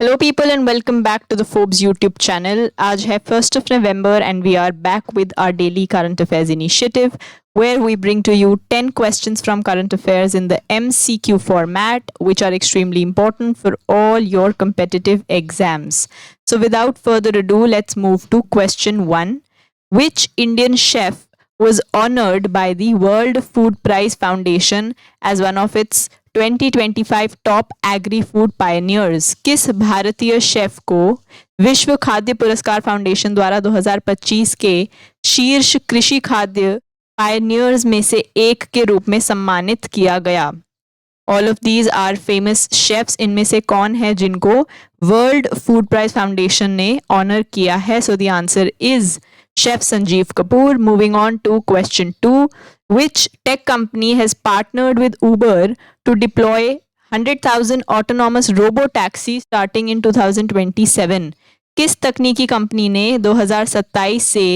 Hello people and welcome back to the Forbes YouTube channel. आज है 1st of November and we are back with our daily current affairs initiative where we bring to you 10 questions from current affairs in the MCQ format which are extremely important for all your competitive exams. So without further ado, let's move to question 1. Which Indian chef was honored by the World Food Prize Foundation as one of its 2025 top agri food pioneers? किस भारतीय chef को विश्व खाद्य पुरस्कार foundation द्वारा 2025 के शीर्ष कृषि खाद्य पायनियर्स में से एक के रूप में सम्मानित किया गया? All of these are famous chefs. इनमें से कौन है जिनको वर्ल्ड फूड प्राइज फाउंडेशन ने ऑनर किया है? So the answer is Chef Sanjeev Kapoor. Moving on to question 2. Which tech company has partnered with Uber to deploy 100,000 autonomous robo-taxis starting in 2027? किस तकनीकी कंपनी ने 2027 से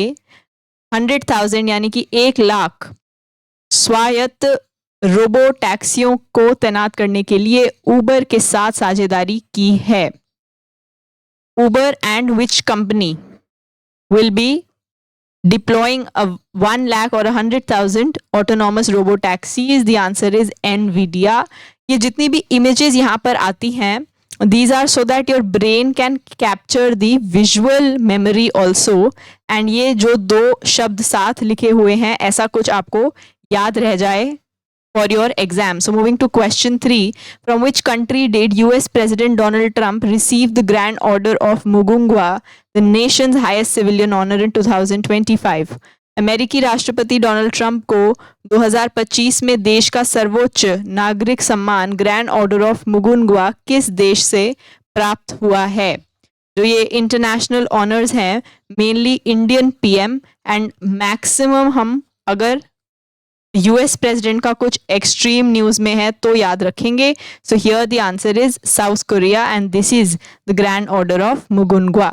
100,000 यानी कि 1 लाख स्वायत्त रोबो टैक्सियों को तैनात करने के लिए Uber के साथ साझेदारी की है? Uber and which company will be deploying a 1 lakh or 100,000 autonomous robo taxis? The answer is NVIDIA. ये जितनी भी images यहाँ पर आती हैं, these are so that your brain can capture the visual memory also. and ये जो 2 शब्द साथ लिखे हुए हैं, ऐसा कुछ आपको याद रह जाए for your exam. So moving to question 3. From which country did US President Donald Trump receive the Grand Order of Mugunghwa, the nation's highest civilian honor in 2025? अमेरिकी राष्ट्रपति डोनाल्ड ट्रंप को 2025 में देश का सर्वोच्च नागरिक सम्मान ग्रैंड ऑर्डर ऑफ मुगुनगवा किस देश से प्राप्त हुआ है? जो ये इंटरनेशनल ऑनर्स हैं, mainly Indian PM and maximum हम अगर यूएस प्रेसिडेंट का कुछ एक्सट्रीम न्यूज में है तो याद रखेंगे. So here the answer is South Korea and this is the grand order of Mugunghwa.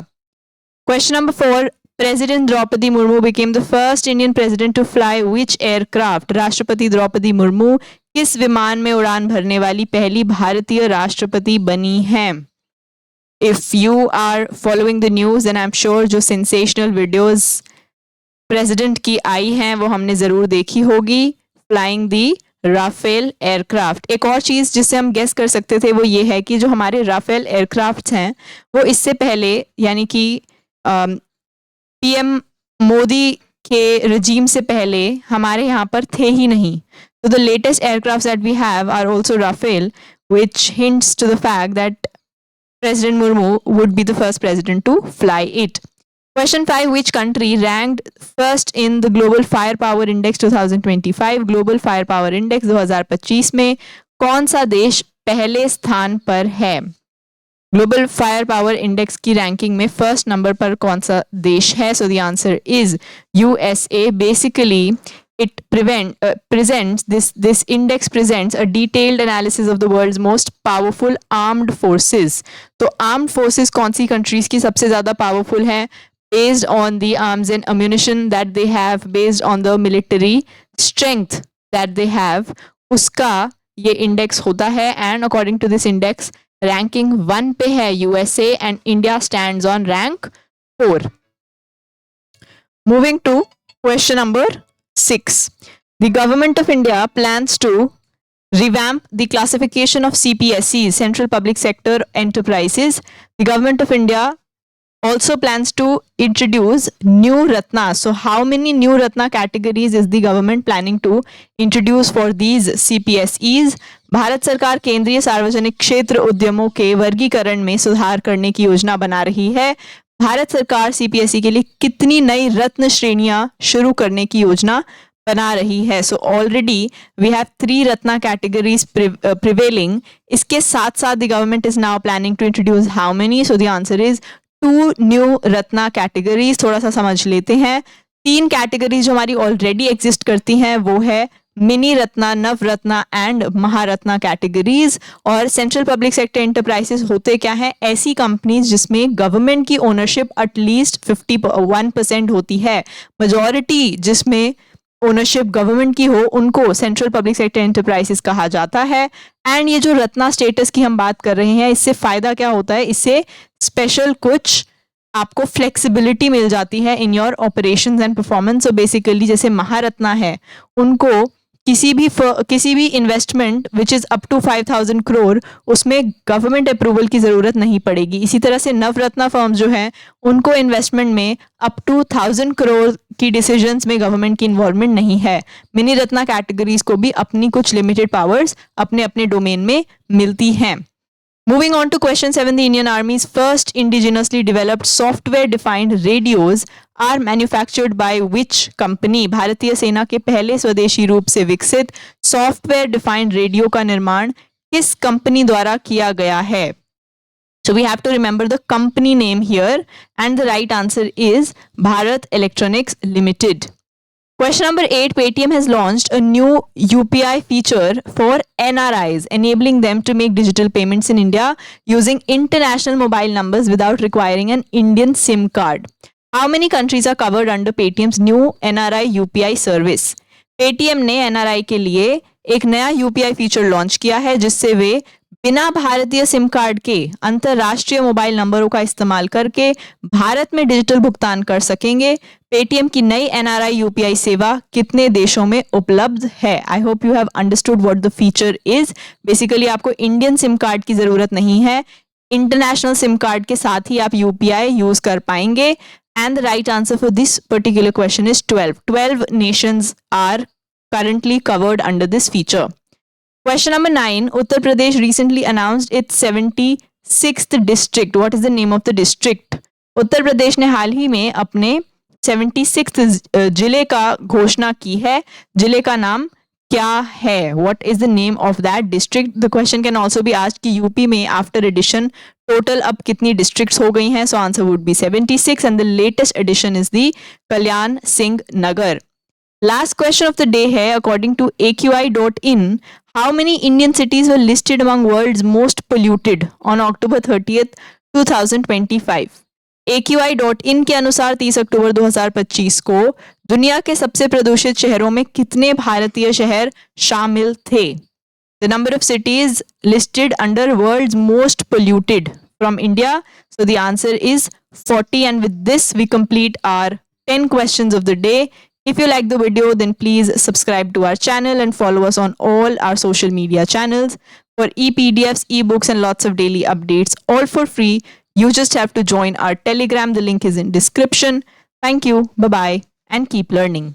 Question number 4. President Draupadi Murmu became the first Indian president to fly which aircraft? राष्ट्रपति द्रौपदी मुर्मू किस विमान में उड़ान भरने वाली पहली भारतीय राष्ट्रपति बनी हैं? If you are following the news then I'm sure जो sensational videos प्रेसिडेंट की आई हैं वो हमने ज़रूर देखी होगी. फ्लाइंग दी राफेल एयरक्राफ्ट. एक और चीज़ जिससे हम गेस कर सकते थे वो ये है कि जो हमारे राफेल एयरक्राफ्ट हैं वो इससे पहले यानी कि पीएम मोदी के रजीम से पहले हमारे यहाँ पर थे ही नहीं. तो the latest aircraft that we have are also Rafale which hints to the fact that President Murmu would be the first president to fly it. Question 5. Which country ranked first in the Global Firepower Index 2025? Global Firepower Index 2025 में कौन सा देश पहले स्थान पर है? Global fire power index की ranking में फर्स्ट नंबर पर कौन सा देश है? So the answer is USA. Basically it presents this index presents a detailed analysis of the world's most powerful armed forces. तो armed forces कौन सी countries की सबसे ज़्यादा powerful हैं? Based on the arms and ammunition that they have, based on the military strength that they have, उसका ये index होता है. and according to this index ranking 1 पे है USA and India stands on rank 4. Moving to question number 6. The government of India plans to revamp the classification of CPSEs, Central Public Sector Enterprises. The government of India also plans to introduce new Ratna. So how many new Ratna categories is the government planning to introduce for these CPSEs? Bharat सरकार केंद्रीय सार्वजनिक क्षेत्र उद्यमों के वर्गीकरण में सुधार करने की योजना बना रही है. भारत सरकार सीपीएसई के लिए कितनी नई रत्न श्रेणियां शुरू करने की योजना बना रही है? So already we have 3 Ratna categories prevailing. इसके साथ साथ the government is now planning to introduce how many? So the answer is 2 new Ratna categories. थोड़ा सा समझ लेते हैं. 3 कैटेगरीज जो हमारी ऑलरेडी एग्जिस्ट करती हैं वो है mini Ratna, Navratna and Maharatna categories. और सेंट्रल पब्लिक सेक्टर एंटरप्राइजेस होते क्या है? ऐसी कंपनीज जिसमें गवर्नमेंट की ओनरशिप एटलीस्ट 51% होती है. मेजॉरिटी जिसमें ओनरशिप गवर्नमेंट की हो उनको सेंट्रल पब्लिक सेक्टर एंटरप्राइजेस कहा जाता है। एंड ये जो रत्ना स्टेटस की हम बात कर रहे हैं, इससे फायदा क्या होता है, इससे स्पेशल कुछ आपको फ्लेक्सिबिलिटी मिल जाती है in your operations and performance. So basically जैसे महारत्ना है, उनको किसी भी investment which is up to 5,000 crore उसमें गवर्नमेंट अप्रूवल की जरूरत नहीं पड़ेगी। इसी तरह से नवरत्ना फर्म्स जो हैं उनको इन्वेस्टमेंट में अप टू 1,000 करोड़ की डिसीजंस में गवर्नमेंट की इन्वॉल्वमेंट नहीं है। मिनी रत्ना कैटेगरीज को भी अपनी कुछ लिमिटेड पावर्स अपने अपने डोमेन में मिलती हैं। Moving on to question 7, the Indian Army's first indigenously developed software-defined radios are manufactured by which company? भारतीय सेना के पहले स्वदेशी रूप से विकसित सॉफ्टवेयर डिफाइंड रेडियो का निर्माण किस कंपनी द्वारा किया गया है? So we have to remember the company name here, and the right answer is Bharat Electronics Limited. Question number 8, Paytm has launched a new UPI feature for NRIs, enabling them to make digital payments in India using international mobile numbers without requiring an Indian SIM card. How many countries are covered under Paytm's new NRI UPI service? Paytm ने NRI के लिए एक नया UPI feature launch किया है जिससे वे बिना भारतीय सिम कार्ड के अंतरराष्ट्रीय मोबाइल नंबरों का इस्तेमाल करके भारत में डिजिटल भुगतान कर सकेंगे। पेटीएम की नई एनआरआई यूपीआई सेवा कितने देशों में उपलब्ध है? I hope you have understood what the feature is. Basically आपको इंडियन सिम कार्ड की जरूरत नहीं है, इंटरनेशनल सिम कार्ड के साथ ही आप यूपीआई यूज कर पाएंगे। And the right answer for this particular question is 12 nations are currently covered under this feature. Question number 9, Uttar Pradesh recently announced its 76th district. What is the name of the district? Uttar Pradesh ने हाल ही में अपने 76th जिले का घोषणा की है। जिले का नाम क्या है? What is the name of that district? The question can also be asked कि यूपी में after addition total अब कितनी districts हो गई हैं? So answer would be 76 and the latest addition is the Kalyan Singh Nagar. Last question of the day है, according to AQI.in, how many Indian cities were listed among world's most polluted on October 30th, 2025? AQI.in के अनुसार 30 अक्टूबर 2025 को दुनिया के सबसे प्रदूषित शहरों में कितने भारतीय शहर शामिल थे? The number of cities listed under world's most polluted from India. So the answer is 40. And with this we complete our 10 questions of the day. If you like the video, then please subscribe to our channel and follow us on all our social media channels for e-PDFs, e-books and lots of daily updates, all for free. You just have to join our Telegram. The link is in description. Thank you. Bye-bye and keep learning.